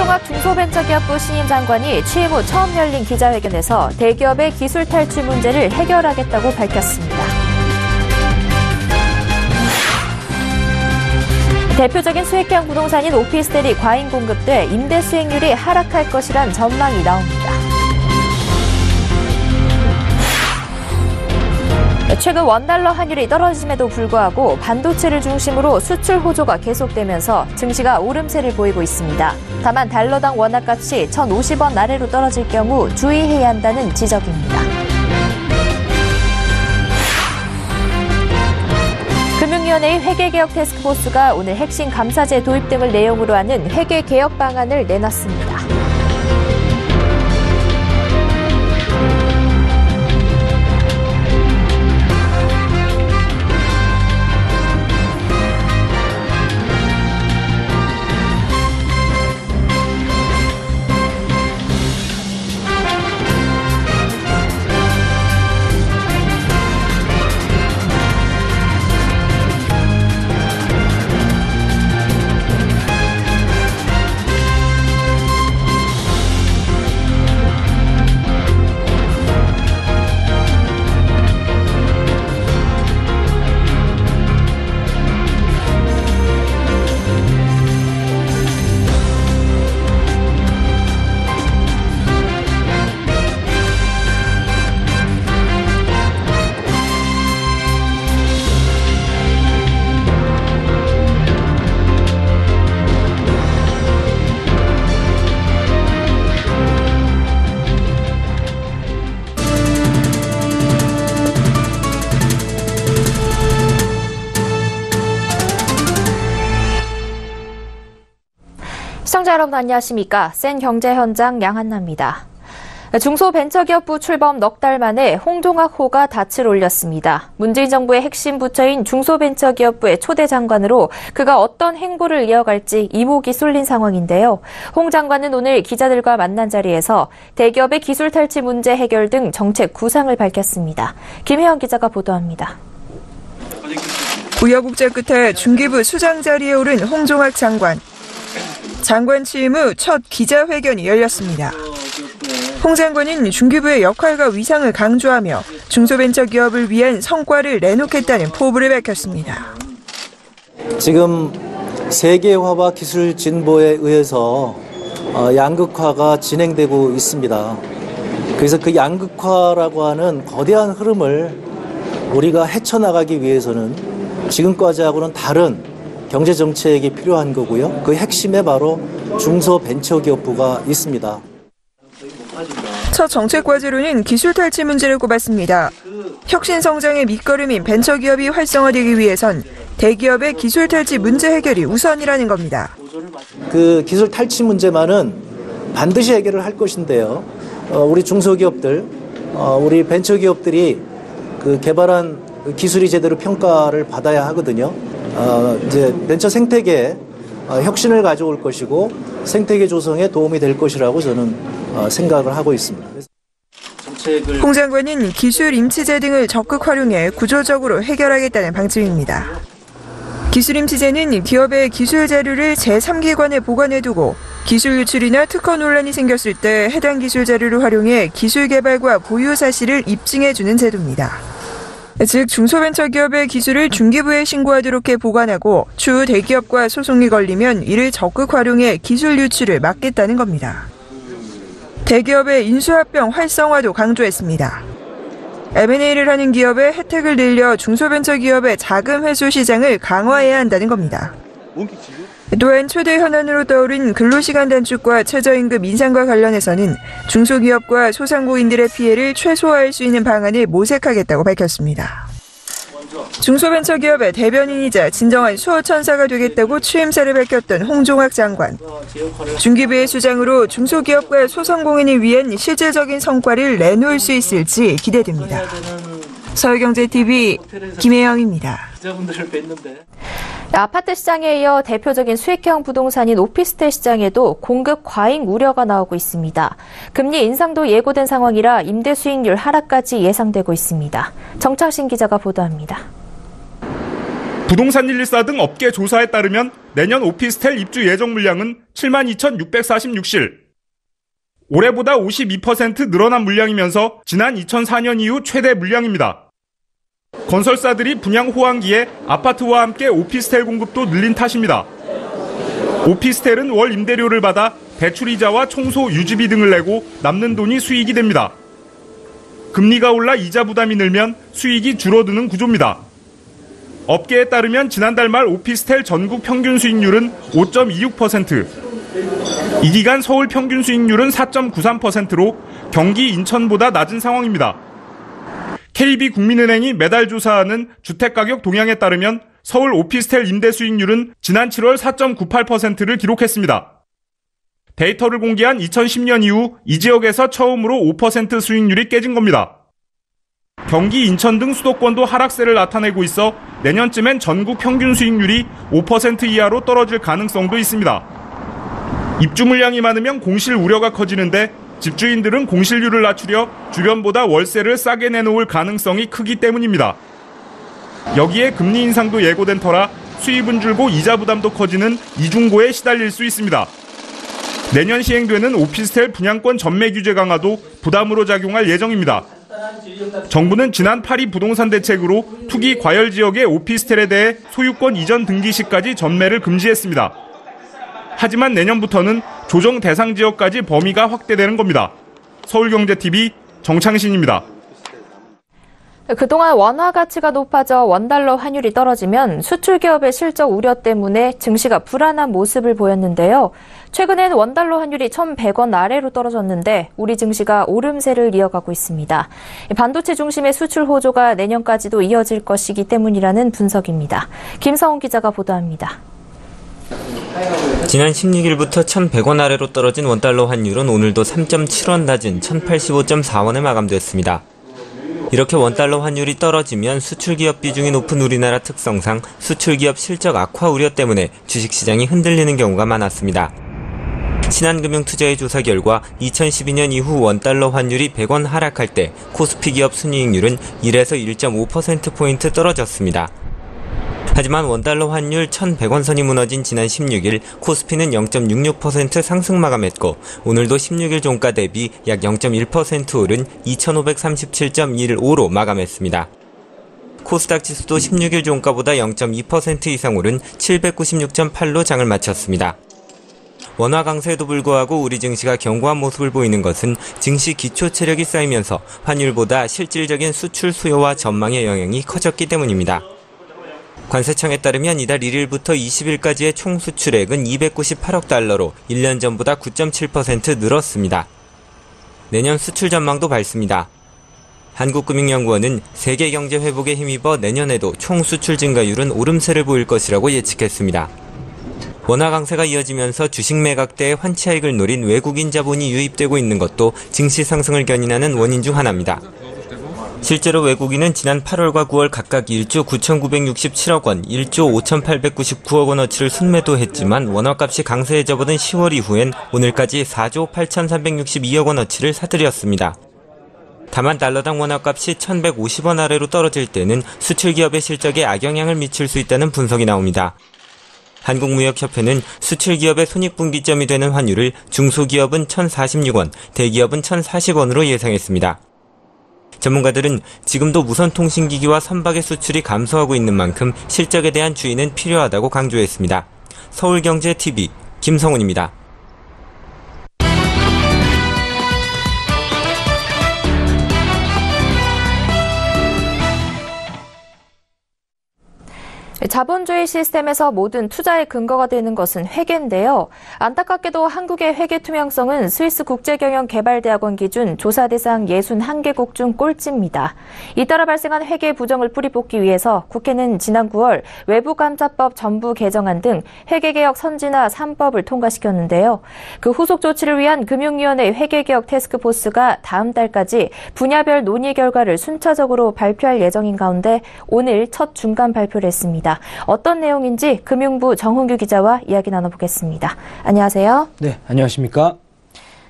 홍종학 중소벤처기업부 신임 장관이 취임 후 처음 열린 기자회견에서 대기업의 기술 탈취 문제를 해결하겠다고 밝혔습니다. 대표적인 수익형 부동산인 오피스텔이 과잉 공급돼 임대 수익률이 하락할 것이란 전망이 나옵니다. 최근 원달러 환율이 떨어짐에도 불구하고 반도체를 중심으로 수출 호조가 계속되면서 증시가 오름세를 보이고 있습니다. 다만 달러당 원화값이 1,050원 아래로 떨어질 경우 주의해야 한다는 지적입니다. 금융위원회의 회계개혁 태스크포스가 오늘 핵심 감사제 도입 등을 내용으로 하는 회계개혁 방안을 내놨습니다. 시청자 여러분 안녕하십니까? 센 경제 현장 양한나입니다. 중소벤처기업부 출범 넉 달 만에 홍종학 호가 닻을 올렸습니다. 문재인 정부의 핵심 부처인 중소벤처기업부의 초대 장관으로 그가 어떤 행보를 이어갈지 이목이 쏠린 상황인데요. 홍 장관은 오늘 기자들과 만난 자리에서 대기업의 기술 탈취 문제 해결 등 정책 구상을 밝혔습니다. 김혜영 기자가 보도합니다. 우여곡절 끝에 중기부 수장 자리에 오른 홍종학 장관. 장관 취임 후 첫 기자회견이 열렸습니다. 홍 장관은 중기부의 역할과 위상을 강조하며 중소벤처기업을 위한 성과를 내놓겠다는 포부를 밝혔습니다. 지금 세계화와 기술 진보에 의해서 양극화가 진행되고 있습니다. 그래서 그 양극화라고 하는 거대한 흐름을 우리가 헤쳐나가기 위해서는 지금까지하고는 다른 경제정책이 필요한 거고요. 그 핵심에 바로 중소벤처기업부가 있습니다. 첫 정책 과제로는 기술 탈취 문제를 꼽았습니다. 혁신 성장의 밑거름인 벤처기업이 활성화되기 위해선 대기업의 기술 탈취 문제 해결이 우선이라는 겁니다. 그 기술 탈취 문제만은 반드시 해결을 할 것인데요. 우리 중소기업들, 우리 벤처기업들이 그 개발한 기술이 제대로 평가를 받아야 하거든요. 이제 벤처 생태계에 혁신을 가져올 것이고 생태계 조성에 도움이 될 것이라고 저는 생각을 하고 있습니다. 홍 장관은 기술 임치제 등을 적극 활용해 구조적으로 해결하겠다는 방침입니다. 기술 임치제는 기업의 기술 자료를 제3기관에 보관해두고 기술 유출이나 특허 논란이 생겼을 때 해당 기술 자료를 활용해 기술 개발과 보유 사실을 입증해주는 제도입니다. 즉 중소벤처기업의 기술을 중기부에 신고하도록 해 보관하고 추후 대기업과 소송이 걸리면 이를 적극 활용해 기술 유출을 막겠다는 겁니다. 대기업의 인수합병 활성화도 강조했습니다. M&A를 하는 기업의 혜택을 늘려 중소벤처기업의 자금 회수 시장을 강화해야 한다는 겁니다. 또한 최대 현안으로 떠오른 근로시간 단축과 최저임금 인상과 관련해서는 중소기업과 소상공인들의 피해를 최소화할 수 있는 방안을 모색하겠다고 밝혔습니다. 중소벤처기업의 대변인이자 진정한 수호천사가 되겠다고 취임사를 밝혔던 홍종학 장관. 중기부의 수장으로 중소기업과 소상공인을 위한 실질적인 성과를 내놓을 수 있을지 기대됩니다. 서울경제TV 김혜영입니다. 아파트 시장에 이어 대표적인 수익형 부동산인 오피스텔 시장에도 공급 과잉 우려가 나오고 있습니다. 금리 인상도 예고된 상황이라 임대 수익률 하락까지 예상되고 있습니다. 정창신 기자가 보도합니다. 부동산 114 등 업계 조사에 따르면 내년 오피스텔 입주 예정 물량은 72,646실. 올해보다 52% 늘어난 물량이면서 지난 2004년 이후 최대 물량입니다. 건설사들이 분양 호황기에 아파트와 함께 오피스텔 공급도 늘린 탓입니다. 오피스텔은 월 임대료를 받아 대출이자와 청소, 유지비 등을 내고 남는 돈이 수익이 됩니다. 금리가 올라 이자 부담이 늘면 수익이 줄어드는 구조입니다. 업계에 따르면 지난달 말 오피스텔 전국 평균 수익률은 5.26%, 이 기간 서울 평균 수익률은 4.93%로 경기 인천보다 낮은 상황입니다. KB국민은행이 매달 조사하는 주택가격 동향에 따르면 서울 오피스텔 임대 수익률은 지난 7월 4.98%를 기록했습니다. 데이터를 공개한 2010년 이후 이 지역에서 처음으로 5% 수익률이 깨진 겁니다. 경기, 인천 등 수도권도 하락세를 나타내고 있어 내년쯤엔 전국 평균 수익률이 5% 이하로 떨어질 가능성도 있습니다. 입주 물량이 많으면 공실 우려가 커지는데 집주인들은 공실률을 낮추려 주변보다 월세를 싸게 내놓을 가능성이 크기 때문입니다. 여기에 금리 인상도 예고된 터라 수입은 줄고 이자 부담도 커지는 이중고에 시달릴 수 있습니다. 내년 시행되는 오피스텔 분양권 전매 규제 강화도 부담으로 작용할 예정입니다. 정부는 지난 8.2 부동산 대책으로 투기 과열 지역의 오피스텔에 대해 소유권 이전 등기 시까지 전매를 금지했습니다. 하지만 내년부터는 조정 대상 지역까지 범위가 확대되는 겁니다. 서울경제TV 정창신입니다. 그동안 원화 가치가 높아져 원달러 환율이 떨어지면 수출 기업의 실적 우려 때문에 증시가 불안한 모습을 보였는데요. 최근엔 원달러 환율이 1,100원 아래로 떨어졌는데 우리 증시가 오름세를 이어가고 있습니다. 반도체 중심의 수출 호조가 내년까지도 이어질 것이기 때문이라는 분석입니다. 김성훈 기자가 보도합니다. 지난 16일부터 1,100원 아래로 떨어진 원달러 환율은 오늘도 3.7원 낮은 1,085.4원에 마감됐습니다. 이렇게 원달러 환율이 떨어지면 수출기업 비중이 높은 우리나라 특성상 수출기업 실적 악화 우려 때문에 주식시장이 흔들리는 경우가 많았습니다. 신한금융투자의 조사 결과 2012년 이후 원달러 환율이 100원 하락할 때 코스피 기업 순이익률은 1에서 1.5%포인트 떨어졌습니다. 하지만 원달러 환율 1,100원 선이 무너진 지난 16일 코스피는 0.66% 상승 마감했고 오늘도 16일 종가 대비 약 0.1% 오른 2,537.15로 마감했습니다. 코스닥 지수도 16일 종가보다 0.2% 이상 오른 796.8로 장을 마쳤습니다. 원화 강세에도 불구하고 우리 증시가 견고한 모습을 보이는 것은 증시 기초 체력이 쌓이면서 환율보다 실질적인 수출 수요와 전망의 영향이 커졌기 때문입니다. 관세청에 따르면 이달 1일부터 20일까지의 총 수출액은 298억 달러로 1년 전보다 9.7% 늘었습니다. 내년 수출 전망도 밝습니다. 한국금융연구원은 세계 경제 회복에 힘입어 내년에도 총 수출 증가율은 오름세를 보일 것이라고 예측했습니다. 원화 강세가 이어지면서 주식 매각대에 환차익을 노린 외국인 자본이 유입되고 있는 것도 증시 상승을 견인하는 원인 중 하나입니다. 실제로 외국인은 지난 8월과 9월 각각 1조 9,967억 원, 1조 5,899억 원어치를 순매도했지만 원화값이 강세에 접어든 10월 이후엔 오늘까지 4조 8,362억 원어치를 사들였습니다. 다만 달러당 원화값이 1,150원 아래로 떨어질 때는 수출기업의 실적에 악영향을 미칠 수 있다는 분석이 나옵니다. 한국무역협회는 수출기업의 손익분기점이 되는 환율을 중소기업은 1,046원, 대기업은 1,040원으로 예상했습니다. 전문가들은 지금도 무선통신기기와 선박의 수출이 감소하고 있는 만큼 실적에 대한 주의는 필요하다고 강조했습니다. 서울경제TV 김성훈입니다. 자본주의 시스템에서 모든 투자의 근거가 되는 것은 회계인데요. 안타깝게도 한국의 회계 투명성은 스위스 국제경영개발대학원 기준 조사 대상 61개국 중 꼴찌입니다. 이따라 발생한 회계 부정을 뿌리뽑기 위해서 국회는 지난 9월 외부감사법 전부 개정안 등 회계개혁 선진화 3법을 통과시켰는데요. 그 후속 조치를 위한 금융위원회 회계개혁 태스크포스가 다음 달까지 분야별 논의 결과를 순차적으로 발표할 예정인 가운데 오늘 첫 중간 발표를 했습니다. 어떤 내용인지 금융부 정훈규 기자와 이야기 나눠보겠습니다. 안녕하세요. 네, 안녕하십니까?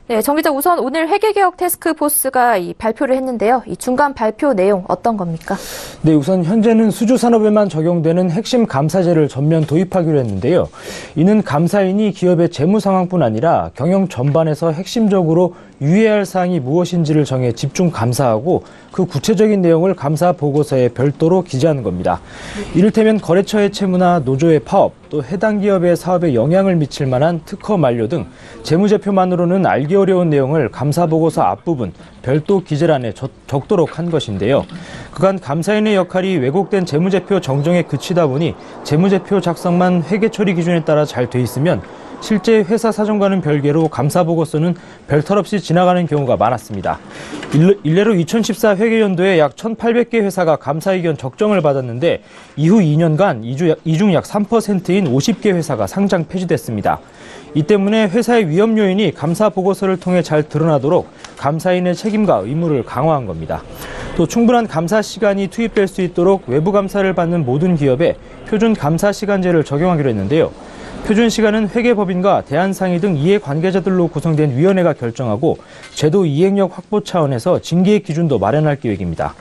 네, 정 기자, 우선 오늘 회계개혁 태스크포스가 발표를 했는데요. 이 중간 발표 내용 어떤 겁니까? 네, 우선 현재는 수주산업에만 적용되는 핵심 감사제를 전면 도입하기로 했는데요. 이는 감사인이 기업의 재무 상황뿐 아니라 경영 전반에서 핵심적으로 유의해야 할 사항이 무엇인지를 정해 집중 감사하고 그 구체적인 내용을 감사 보고서에 별도로 기재하는 겁니다. 이를테면 거래처의 채무나 노조의 파업, 또 해당 기업의 사업에 영향을 미칠 만한 특허 만료 등 재무제표만으로는 알기 어려운 내용을 감사보고서 앞부분 별도 기재란에 적도록 한 것인데요. 그간 감사인의 역할이 왜곡된 재무제표 정정에 그치다 보니 재무제표 작성만 회계처리 기준에 따라 잘 돼 있으면 실제 회사 사정과는 별개로 감사보고서는 별탈 없이 지나가는 경우가 많았습니다. 일례로 2014 회계연도에 약 1,800개 회사가 감사의견 적정을 받았는데 이후 2년간 이 중 약 3%인 50개 회사가 상장 폐지됐습니다. 이 때문에 회사의 위험 요인이 감사보고서를 통해 잘 드러나도록 감사인의 책임과 의무를 강화한 겁니다. 또 충분한 감사 시간이 투입될 수 있도록 외부 감사를 받는 모든 기업에 표준 감사 시간제를 적용하기로 했는데요. 표준 시간은 회계법인과 대한상의 등 이해관계자들로 구성된 위원회가 결정하고 제도 이행력 확보 차원에서 징계 기준도 마련할 계획입니다.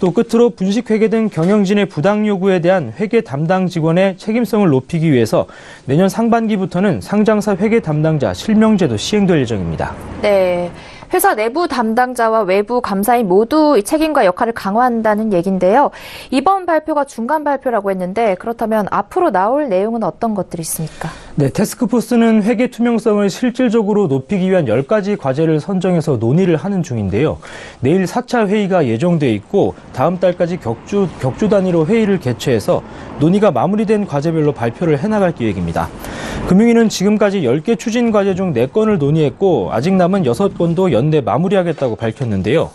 또 끝으로 분식회계 등 경영진의 부당 요구에 대한 회계 담당 직원의 책임성을 높이기 위해서 내년 상반기부터는 상장사 회계 담당자 실명제도 시행될 예정입니다. 네. 회사 내부 담당자와 외부 감사인 모두 책임과 역할을 강화한다는 얘기인데요. 이번 발표가 중간 발표라고 했는데 그렇다면 앞으로 나올 내용은 어떤 것들이 있습니까? 네, 태스크포스는 회계 투명성을 실질적으로 높이기 위한 10가지 과제를 선정해서 논의를 하는 중인데요. 내일 4차 회의가 예정돼 있고 다음 달까지 격주 단위로 회의를 개최해서 논의가 마무리된 과제별로 발표를 해나갈 계획입니다. 금융위는 지금까지 10개 추진 과제 중 4건을 논의했고 아직 남은 6건도 연내 마무리하겠다고 밝혔는데요.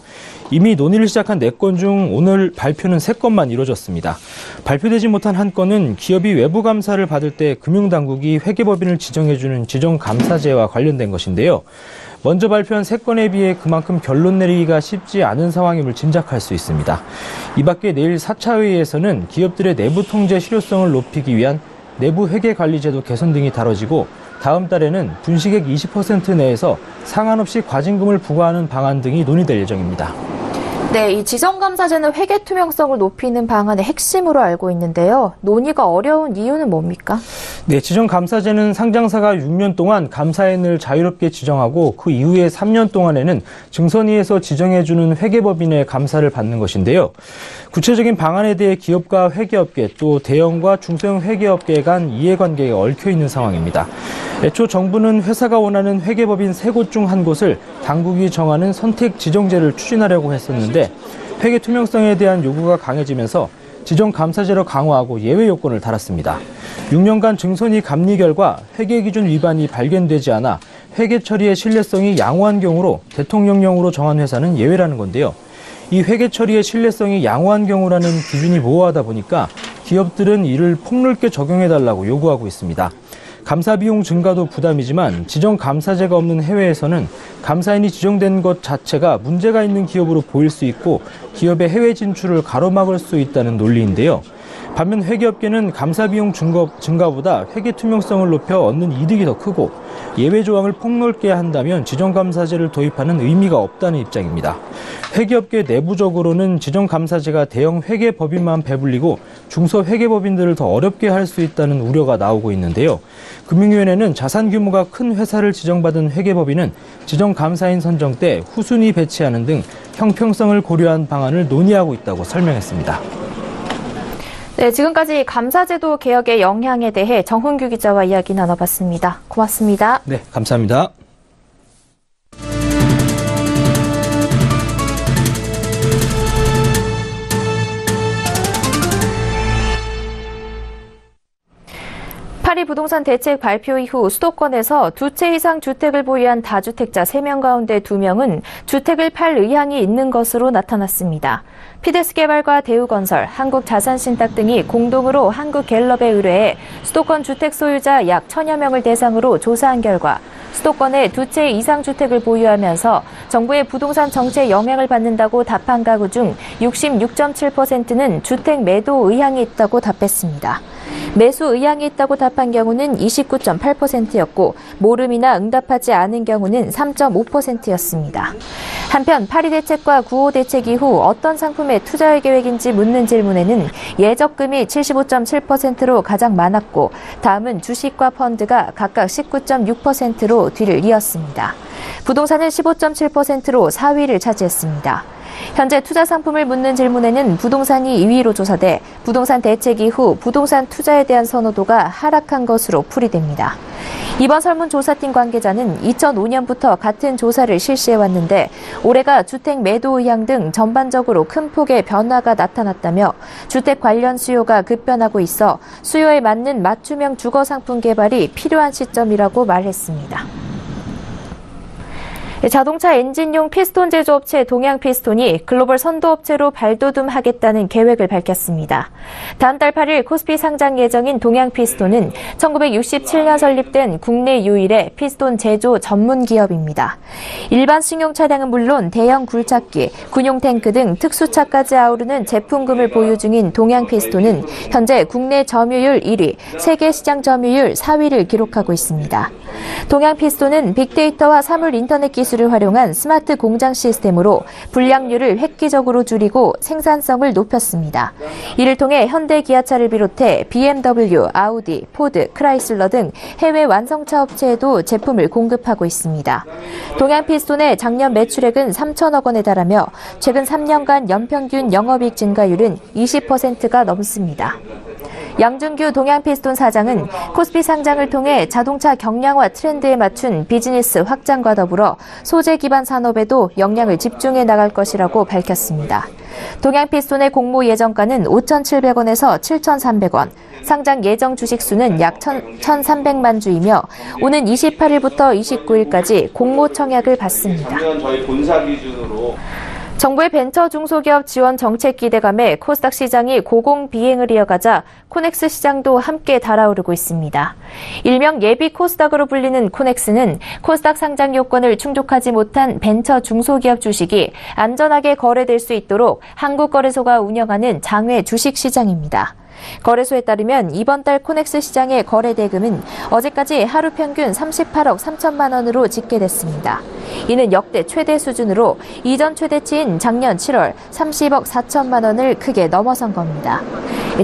이미 논의를 시작한 4건 중 오늘 발표는 3건만 이루어졌습니다. 발표되지 못한 한 건은 기업이 외부 감사를 받을 때 금융당국이 회계법인을 지정해주는 지정감사제와 관련된 것인데요. 먼저 발표한 3건에 비해 그만큼 결론 내리기가 쉽지 않은 상황임을 짐작할 수 있습니다. 이 밖에 내일 4차 회의에서는 기업들의 내부 통제 실효성을 높이기 위한 내부 회계관리제도 개선 등이 다뤄지고 다음 달에는 분식액 20% 내에서 상한없이 과징금을 부과하는 방안 등이 논의될 예정입니다. 네, 이 지정감사제는 회계 투명성을 높이는 방안의 핵심으로 알고 있는데요. 논의가 어려운 이유는 뭡니까? 네, 지정감사제는 상장사가 6년 동안 감사인을 자유롭게 지정하고 그 이후에 3년 동안에는 증선위에서 지정해주는 회계법인의 감사를 받는 것인데요. 구체적인 방안에 대해 기업과 회계업계 또 대형과 중소형 회계업계 간 이해관계가 얽혀있는 상황입니다. 애초 정부는 회사가 원하는 회계법인 3곳 중 한 곳을 당국이 정하는 선택 지정제를 추진하려고 했었는데 회계 투명성에 대한 요구가 강해지면서 지정감사제로 강화하고 예외 요건을 달았습니다. 6년간 증선위 감리 결과 회계기준 위반이 발견되지 않아 회계 처리의 신뢰성이 양호한 경우로 대통령령으로 정한 회사는 예외라는 건데요. 이 회계 처리의 신뢰성이 양호한 경우라는 기준이 모호하다 보니까 기업들은 이를 폭넓게 적용해달라고 요구하고 있습니다. 감사 비용 증가도 부담이지만 지정감사제가 없는 해외에서는 감사인이 지정된 것 자체가 문제가 있는 기업으로 보일 수 있고 기업의 해외 진출을 가로막을 수 있다는 논리인데요. 반면 회계업계는 감사 비용 증가보다 회계 투명성을 높여 얻는 이득이 더 크고 예외 조항을 폭넓게 한다면 지정감사제를 도입하는 의미가 없다는 입장입니다. 회계업계 내부적으로는 지정감사제가 대형 회계법인만 배불리고 중소회계법인들을 더 어렵게 할 수 있다는 우려가 나오고 있는데요. 금융위원회는 자산 규모가 큰 회사를 지정받은 회계법인은 지정감사인 선정 때 후순위 배치하는 등 형평성을 고려한 방안을 논의하고 있다고 설명했습니다. 네, 지금까지 감사제도 개혁의 영향에 대해 정훈규 기자와 이야기 나눠봤습니다. 고맙습니다. 네, 감사합니다. 파리 부동산 대책 발표 이후 수도권에서 2채 이상 주택을 보유한 다주택자 3명 가운데 2명은 주택을 팔 의향이 있는 것으로 나타났습니다. 피데스개발과 대우건설, 한국자산신탁 등이 공동으로 한국갤럽에 의뢰해 수도권 주택 소유자 약 1000여 명을 대상으로 조사한 결과 수도권에 2채 이상 주택을 보유하면서 정부의 부동산 정책에 영향을 받는다고 답한 가구 중 66.7%는 주택 매도 의향이 있다고 답했습니다. 매수 의향이 있다고 답한 경우는 29.8%였고 모름이나 응답하지 않은 경우는 3.5%였습니다. 한편 8.2 대책과 9.5 대책 이후 어떤 상품에 투자할 계획인지 묻는 질문에는 예적금이 75.7%로 가장 많았고 다음은 주식과 펀드가 각각 19.6%로 뒤를 이었습니다. 부동산은 15.7%로 4위를 차지했습니다. 현재 투자 상품을 묻는 질문에는 부동산이 2위로 조사돼 부동산 대책 이후 부동산 투자에 대한 선호도가 하락한 것으로 풀이됩니다. 이번 설문조사팀 관계자는 2005년부터 같은 조사를 실시해왔는데 올해가 주택 매도 의향 등 전반적으로 큰 폭의 변화가 나타났다며 주택 관련 수요가 급변하고 있어 수요에 맞는 맞춤형 주거 상품 개발이 필요한 시점이라고 말했습니다. 자동차 엔진용 피스톤 제조업체 동양피스톤이 글로벌 선도업체로 발돋움하겠다는 계획을 밝혔습니다. 다음 달 8일 코스피 상장 예정인 동양피스톤은 1967년 설립된 국내 유일의 피스톤 제조 전문 기업입니다. 일반 승용 차량은 물론 대형 굴착기, 군용 탱크 등 특수차까지 아우르는 제품군을 보유 중인 동양피스톤은 현재 국내 점유율 1위, 세계 시장 점유율 4위를 기록하고 있습니다. 동양피스톤은 빅데이터와 사물 인터넷 기술을 활용한 스마트 공장 시스템으로 불량률을 획기적으로 줄이고 생산성을 높였습니다. 이를 통해 현대 기아차를 비롯해 BMW, 아우디, 포드, 크라이슬러 등 해외 완성차 업체에도 제품을 공급하고 있습니다. 동양피스톤의 작년 매출액은 3천억 원에 달하며 최근 3년간 연평균 영업이익 증가율은 20%가 넘습니다. 양준규 동양피스톤 사장은 코스피 상장을 통해 자동차 경량화 트렌드에 맞춘 비즈니스 확장과 더불어 소재 기반 산업에도 역량을 집중해 나갈 것이라고 밝혔습니다. 동양피스톤의 공모 예정가는 5,700원에서 7,300원, 상장 예정 주식수는 약 1,300만 주이며 오는 28일부터 29일까지 공모 청약을 받습니다. 저희 본사 기준으로 정부의 벤처 중소기업 지원 정책 기대감에 코스닥 시장이 고공비행을 이어가자 코넥스 시장도 함께 달아오르고 있습니다. 일명 예비 코스닥으로 불리는 코넥스는 코스닥 상장 요건을 충족하지 못한 벤처 중소기업 주식이 안전하게 거래될 수 있도록 한국거래소가 운영하는 장외 주식 시장입니다. 거래소에 따르면 이번 달 코넥스 시장의 거래 대금은 어제까지 하루 평균 38억 3천만 원으로 집계됐습니다. 이는 역대 최대 수준으로 이전 최대치인 작년 7월 30억 4천만 원을 크게 넘어선 겁니다.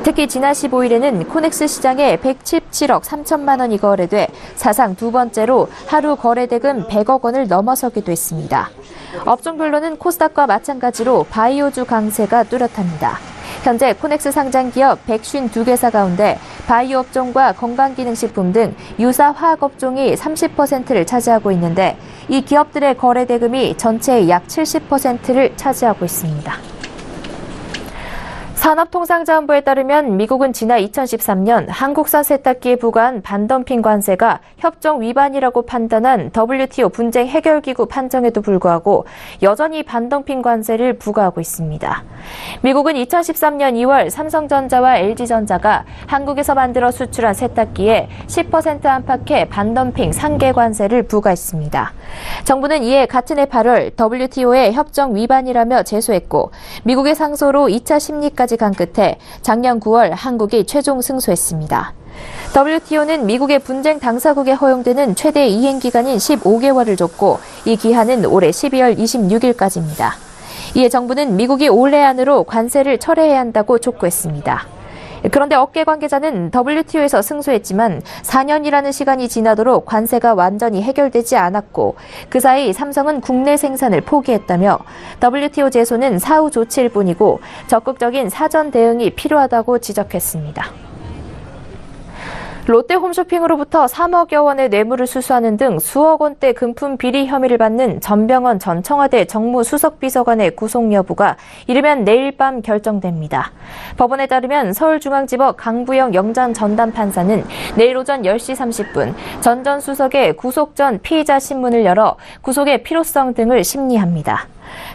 특히 지난 15일에는 코넥스 시장에 117억 3천만 원이 거래돼 사상 두 번째로 하루 거래 대금 100억 원을 넘어서기도 했습니다. 업종별로는 코스닥과 마찬가지로 바이오주 강세가 뚜렷합니다. 현재 코넥스 상장 기업 152개사 가운데 바이오 업종과 건강기능식품 등 유사 화학업종이 30%를 차지하고 있는데 이 기업들의 거래 대금이 전체의 약 70%를 차지하고 있습니다. 산업통상자원부에 따르면 미국은 지난 2013년 한국산 세탁기에 부과한 반덤핑 관세가 협정 위반이라고 판단한 WTO 분쟁 해결기구 판정에도 불구하고 여전히 반덤핑 관세를 부과하고 있습니다. 미국은 2013년 2월 삼성전자와 LG전자가 한국에서 만들어 수출한 세탁기에 10% 안팎의 반덤핑 상계 관세를 부과했습니다. 정부는 이에 같은 해 8월 WTO의 협정 위반이라며 제소했고 미국의 상소로 2차 심리까지 간 끝에 작년 9월 한국이 최종 승소했습니다. WTO는 미국의 분쟁 당사국에 허용되는 최대 이행기간인 15개월을 줬고 이 기한은 올해 12월 26일까지입니다. 이에 정부는 미국이 올해 안으로 관세를 철회해야 한다고 촉구했습니다. 그런데 업계 관계자는 WTO에서 승소했지만 4년이라는 시간이 지나도록 관세가 완전히 해결되지 않았고 그 사이 삼성은 국내 생산을 포기했다며 WTO 제소는 사후 조치일 뿐이고 적극적인 사전 대응이 필요하다고 지적했습니다. 롯데홈쇼핑으로부터 3억여 원의 뇌물을 수수하는 등 수억 원대 금품 비리 혐의를 받는 전병헌 전 청와대 정무수석비서관의 구속 여부가 이르면 내일 밤 결정됩니다. 법원에 따르면 서울중앙지법 강부영 영장 전담 판사는 내일 오전 10시 30분 전 수석의 구속 전 피의자 신문을 열어 구속의 필요성 등을 심리합니다.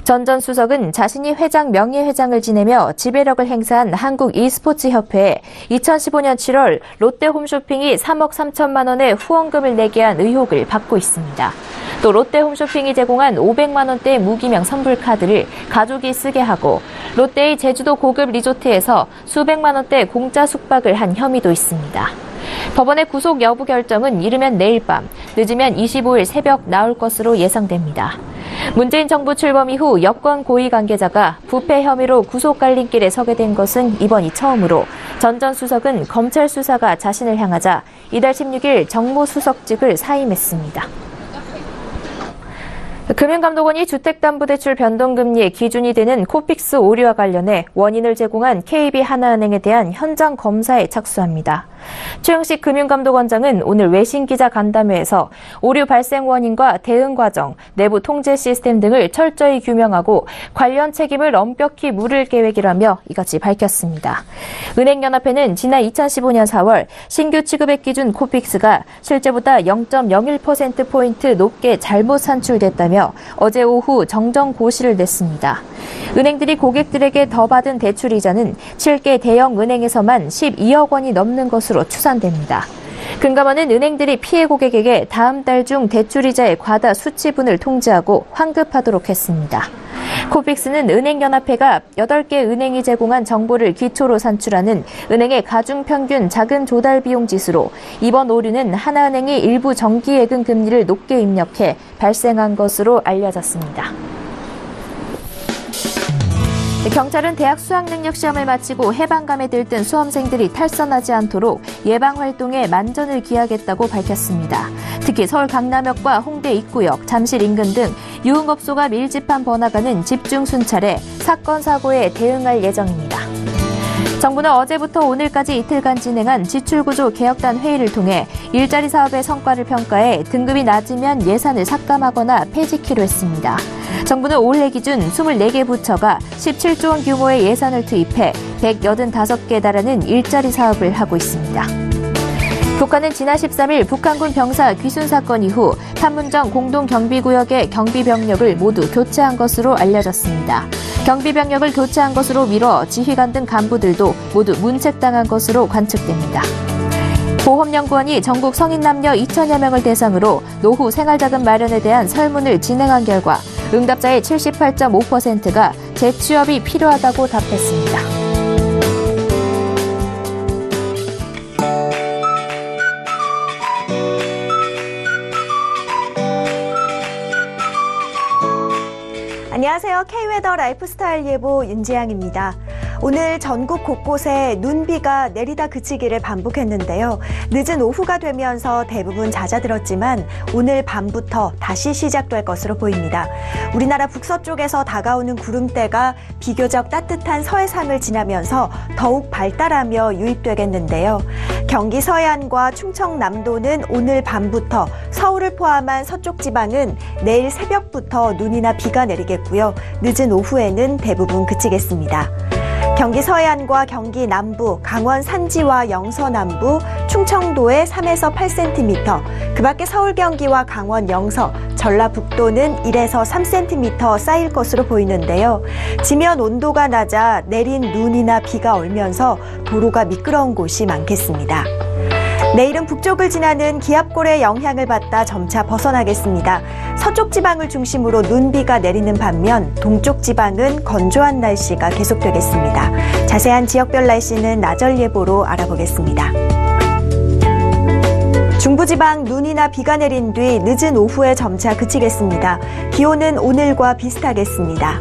전 전 수석은 자신이 회장 명예회장을 지내며 지배력을 행사한 한국 e스포츠협회에 2015년 7월 롯데홈쇼핑이 3억 3천만 원의 후원금을 내게 한 의혹을 받고 있습니다. 또 롯데홈쇼핑이 제공한 500만 원대의 무기명 선불카드를 가족이 쓰게 하고 롯데의 제주도 고급 리조트에서 수백만 원대 공짜 숙박을 한 혐의도 있습니다. 법원의 구속 여부 결정은 이르면 내일 밤, 늦으면 25일 새벽 나올 것으로 예상됩니다. 문재인 정부 출범 이후 여권 고위 관계자가 부패 혐의로 구속 갈림길에 서게 된 것은 이번이 처음으로 전 전 수석은 검찰 수사가 자신을 향하자 이달 16일 정무수석직을 사임했습니다. 금융감독원이 주택담보대출 변동금리의 기준이 되는 코픽스 오류와 관련해 원인을 제공한 KB하나은행에 대한 현장 검사에 착수합니다. 최영식 금융감독원장은 오늘 외신기자 간담회에서 오류 발생 원인과 대응 과정, 내부 통제 시스템 등을 철저히 규명하고 관련 책임을 엄격히 물을 계획이라며 이같이 밝혔습니다. 은행연합회는 지난 2015년 4월 신규 취급액 기준 코픽스가 실제보다 0.01%포인트 높게 잘못 산출됐다며 어제 오후 정정 고시를 냈습니다. 은행들이 고객들에게 더 받은 대출 이자는 7개 대형 은행에서만 12억 원이 넘는 것으로 추산됩니다. 금감원은 은행들이 피해 고객에게 다음 달 중 대출이자의 과다 수치분을 통지하고 환급하도록 했습니다. 코픽스는 은행연합회가 8개 은행이 제공한 정보를 기초로 산출하는 은행의 가중평균 작은 조달 비용 지수로 이번 오류는 하나은행이 일부 정기예금 금리를 높게 입력해 발생한 것으로 알려졌습니다. 경찰은 대학 수학능력시험을 마치고 해방감에 들뜬 수험생들이 탈선하지 않도록 예방활동에 만전을 기하겠다고 밝혔습니다. 특히 서울 강남역과 홍대 입구역, 잠실 인근 등 유흥업소가 밀집한 번화가는 집중 순찰해 사건, 사고에 대응할 예정입니다. 정부는 어제부터 오늘까지 이틀간 진행한 지출구조 개혁단 회의를 통해 일자리 사업의 성과를 평가해 등급이 낮으면 예산을 삭감하거나 폐지키로 했습니다. 정부는 올해 기준 24개 부처가 17조 원 규모의 예산을 투입해 185개에 달하는 일자리 사업을 하고 있습니다. 북한은 지난 13일 북한군 병사 귀순 사건 이후 판문점 공동경비구역의 경비병력을 모두 교체한 것으로 알려졌습니다. 경비병력을 교체한 것으로 미뤄 지휘관 등 간부들도 모두 문책당한 것으로 관측됩니다. 보험연구원이 전국 성인 남녀 2천여 명을 대상으로 노후 생활자금 마련에 대한 설문을 진행한 결과 응답자의 78.5%가 재취업이 필요하다고 답했습니다. 안녕하세요. K웨더 라이프스타일 예보 윤지향입니다. 오늘 전국 곳곳에 눈비가 내리다 그치기를 반복했는데요. 늦은 오후가 되면서 대부분 잦아들었지만 오늘 밤부터 다시 시작될 것으로 보입니다. 우리나라 북서쪽에서 다가오는 구름대가 비교적 따뜻한 서해상을 지나면서 더욱 발달하며 유입되겠는데요. 경기 서해안과 충청남도는 오늘 밤부터, 서울을 포함한 서쪽 지방은 내일 새벽부터 눈이나 비가 내리겠고요. 늦은 오후에는 대부분 그치겠습니다. 경기 서해안과 경기 남부, 강원 산지와 영서 남부, 충청도에 3에서 8cm, 그 밖에 서울 경기와 강원 영서, 전라북도는 1에서 3cm 쌓일 것으로 보이는데요. 지면 온도가 낮아 내린 눈이나 비가 얼면서 도로가 미끄러운 곳이 많겠습니다. 내일은 북쪽을 지나는 기압골의 영향을 받다 점차 벗어나겠습니다. 서쪽 지방을 중심으로 눈비가 내리는 반면 동쪽 지방은 건조한 날씨가 계속되겠습니다. 자세한 지역별 날씨는 나절 예보로 알아보겠습니다. 중부지방 눈이나 비가 내린 뒤 늦은 오후에 점차 그치겠습니다. 기온은 오늘과 비슷하겠습니다.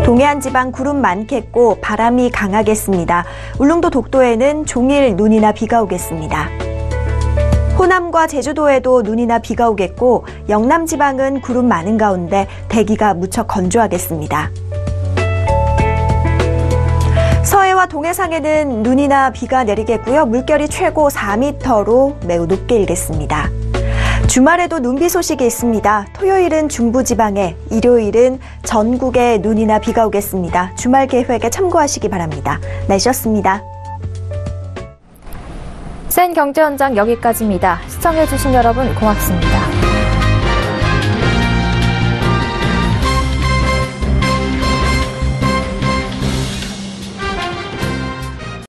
동해안 지방 구름 많겠고 바람이 강하겠습니다. 울릉도 독도에는 종일 눈이나 비가 오겠습니다. 호남과 제주도에도 눈이나 비가 오겠고 영남 지방은 구름 많은 가운데 대기가 무척 건조하겠습니다. 서해와 동해상에는 눈이나 비가 내리겠고요. 물결이 최고 4m로 매우 높게 일겠습니다. 주말에도 눈비 소식이 있습니다. 토요일은 중부지방에, 일요일은 전국에 눈이나 비가 오겠습니다. 주말 계획에 참고하시기 바랍니다. 날씨였습니다. 센 경제 현장 여기까지입니다. 시청해주신 여러분 고맙습니다.